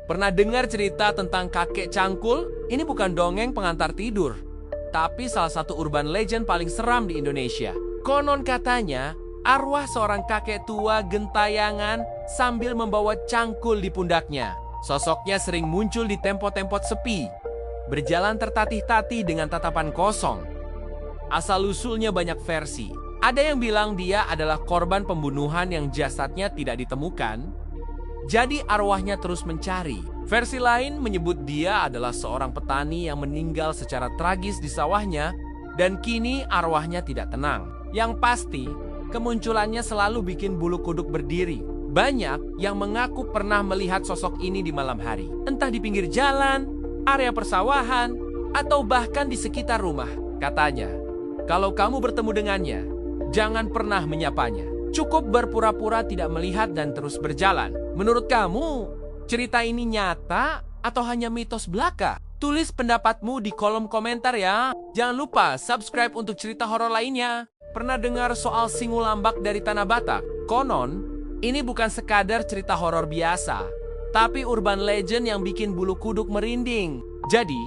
Pernah dengar cerita tentang kakek cangkul? Ini bukan dongeng pengantar tidur, tapi salah satu urban legend paling seram di Indonesia. Konon katanya, arwah seorang kakek tua gentayangan sambil membawa cangkul di pundaknya. Sosoknya sering muncul di tempat-tempat sepi, berjalan tertatih-tatih dengan tatapan kosong. Asal-usulnya banyak versi. Ada yang bilang dia adalah korban pembunuhan yang jasadnya tidak ditemukan, jadi arwahnya terus mencari. Versi lain menyebut dia adalah seorang petani yang meninggal secara tragis di sawahnya dan kini arwahnya tidak tenang. Yang pasti, kemunculannya selalu bikin bulu kuduk berdiri. Banyak yang mengaku pernah melihat sosok ini di malam hari, entah di pinggir jalan, area persawahan, atau bahkan di sekitar rumah. Katanya, kalau kamu bertemu dengannya, jangan pernah menyapanya. Cukup berpura-pura tidak melihat dan terus berjalan. Menurut kamu, cerita ini nyata atau hanya mitos belaka? Tulis pendapatmu di kolom komentar ya. Jangan lupa subscribe untuk cerita horor lainnya. Pernah dengar soal Singulambak dari Tanah Batak? Konon, ini bukan sekadar cerita horor biasa, tapi urban legend yang bikin bulu kuduk merinding. Jadi,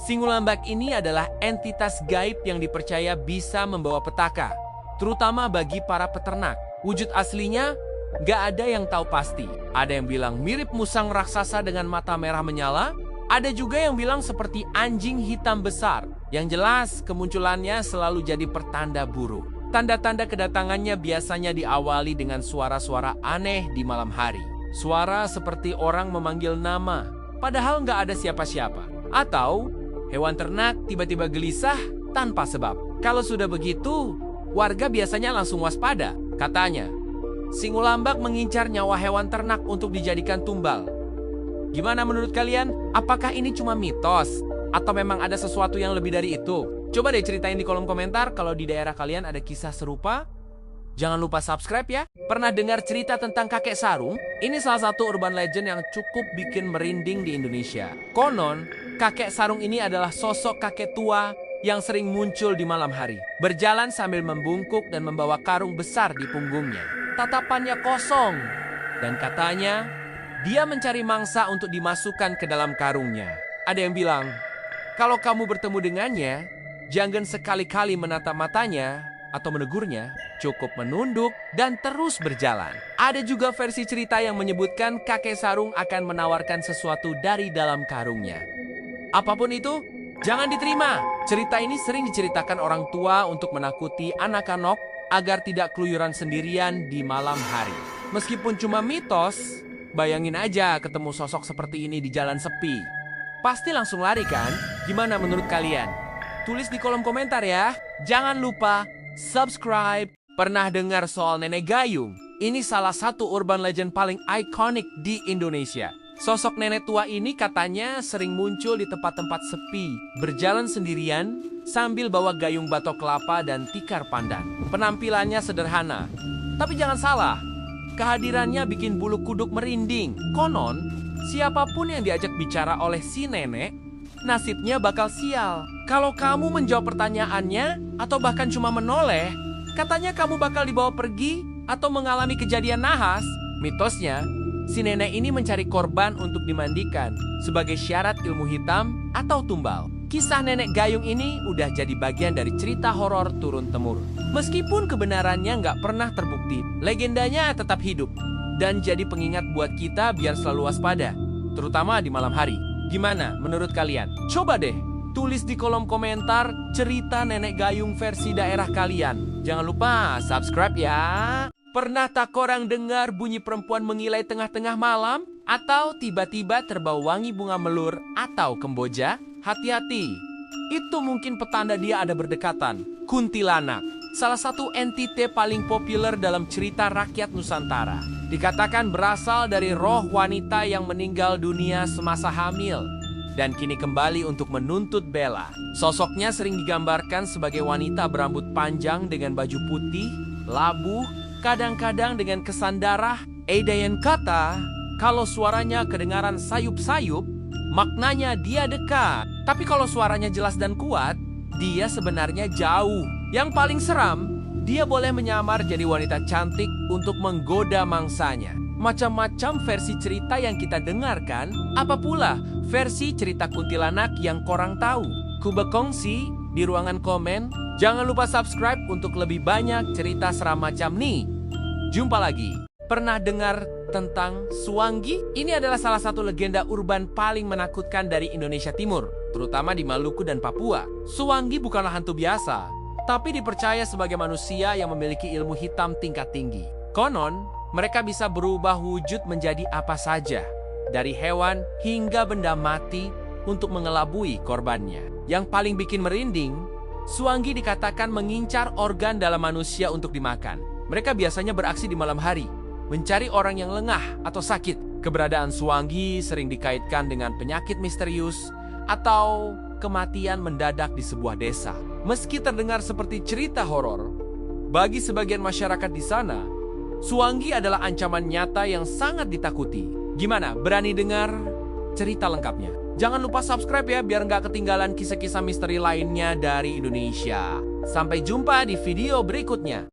Singulambak ini adalah entitas gaib yang dipercaya bisa membawa petaka, terutama bagi para peternak. Wujud aslinya gak ada yang tahu pasti. Ada yang bilang mirip musang raksasa dengan mata merah menyala. Ada juga yang bilang seperti anjing hitam besar. Yang jelas kemunculannya selalu jadi pertanda buruk. Tanda-tanda kedatangannya biasanya diawali dengan suara-suara aneh di malam hari. Suara seperti orang memanggil nama, padahal gak ada siapa-siapa. Atau hewan ternak tiba-tiba gelisah tanpa sebab. Kalau sudah begitu, warga biasanya langsung waspada. Katanya, Singulambak mengincar nyawa hewan ternak untuk dijadikan tumbal. Gimana menurut kalian? Apakah ini cuma mitos? Atau memang ada sesuatu yang lebih dari itu? Coba deh ceritain di kolom komentar kalau di daerah kalian ada kisah serupa. Jangan lupa subscribe ya. Pernah dengar cerita tentang kakek sarung? Ini salah satu urban legend yang cukup bikin merinding di Indonesia. Konon, kakek sarung ini adalah sosok kakek tua yang sering muncul di malam hari, berjalan sambil membungkuk dan membawa karung besar di punggungnya. Tatapannya kosong, dan katanya dia mencari mangsa untuk dimasukkan ke dalam karungnya. Ada yang bilang, kalau kamu bertemu dengannya, jangan sekali-kali menatap matanya atau menegurnya, cukup menunduk dan terus berjalan. Ada juga versi cerita yang menyebutkan kakek sarung akan menawarkan sesuatu dari dalam karungnya. Apapun itu, jangan diterima. Cerita ini sering diceritakan orang tua untuk menakuti anak-anak agar tidak keluyuran sendirian di malam hari. Meskipun cuma mitos, bayangin aja ketemu sosok seperti ini di jalan sepi. Pasti langsung lari kan? Gimana menurut kalian? Tulis di kolom komentar ya. Jangan lupa subscribe. Pernah dengar soal nenek gayung? Ini salah satu urban legend paling ikonik di Indonesia. Sosok nenek tua ini katanya sering muncul di tempat-tempat sepi, berjalan sendirian sambil bawa gayung batok kelapa dan tikar pandan. Penampilannya sederhana, tapi jangan salah, kehadirannya bikin bulu kuduk merinding. Konon, siapapun yang diajak bicara oleh si nenek, nasibnya bakal sial. Kalau kamu menjawab pertanyaannya atau bahkan cuma menoleh, katanya kamu bakal dibawa pergi atau mengalami kejadian nahas. Mitosnya, si nenek ini mencari korban untuk dimandikan sebagai syarat ilmu hitam atau tumbal. Kisah nenek gayung ini udah jadi bagian dari cerita horor turun-temurun. Meskipun kebenarannya nggak pernah terbukti, legendanya tetap hidup dan jadi pengingat buat kita biar selalu waspada, terutama di malam hari. Gimana menurut kalian? Coba deh tulis di kolom komentar cerita nenek gayung versi daerah kalian. Jangan lupa subscribe ya. Pernah tak korang dengar bunyi perempuan mengilai tengah-tengah malam? Atau tiba-tiba terbau wangi bunga melur atau kemboja? Hati-hati, itu mungkin petanda dia ada berdekatan. Kuntilanak, salah satu entite paling populer dalam cerita rakyat Nusantara. Dikatakan berasal dari roh wanita yang meninggal dunia semasa hamil dan kini kembali untuk menuntut bela. Sosoknya sering digambarkan sebagai wanita berambut panjang dengan baju putih, labuh, kadang-kadang dengan kesan darah. Ada yang kata, kalau suaranya kedengaran sayup-sayup, maknanya dia dekat. Tapi kalau suaranya jelas dan kuat, dia sebenarnya jauh. Yang paling seram, dia boleh menyamar jadi wanita cantik untuk menggoda mangsanya. Macam-macam versi cerita yang kita dengarkan, apa pula versi cerita kuntilanak yang korang tahu? Ku berkongsi di ruangan komen. Jangan lupa subscribe untuk lebih banyak cerita seram macam nih. Jumpa lagi. Pernah dengar tentang Suwangi? Ini adalah salah satu legenda urban paling menakutkan dari Indonesia Timur, terutama di Maluku dan Papua. Suwangi bukanlah hantu biasa, tapi dipercaya sebagai manusia yang memiliki ilmu hitam tingkat tinggi. Konon, mereka bisa berubah wujud menjadi apa saja, dari hewan hingga benda mati untuk mengelabui korbannya. Yang paling bikin merinding, Suwangi dikatakan mengincar organ dalam manusia untuk dimakan. Mereka biasanya beraksi di malam hari, mencari orang yang lengah atau sakit. Keberadaan Suwangi sering dikaitkan dengan penyakit misterius atau kematian mendadak di sebuah desa. Meski terdengar seperti cerita horor, bagi sebagian masyarakat di sana, Suwangi adalah ancaman nyata yang sangat ditakuti. Gimana? Berani dengar cerita lengkapnya? Jangan lupa subscribe ya, biar nggak ketinggalan kisah-kisah misteri lainnya dari Indonesia. Sampai jumpa di video berikutnya.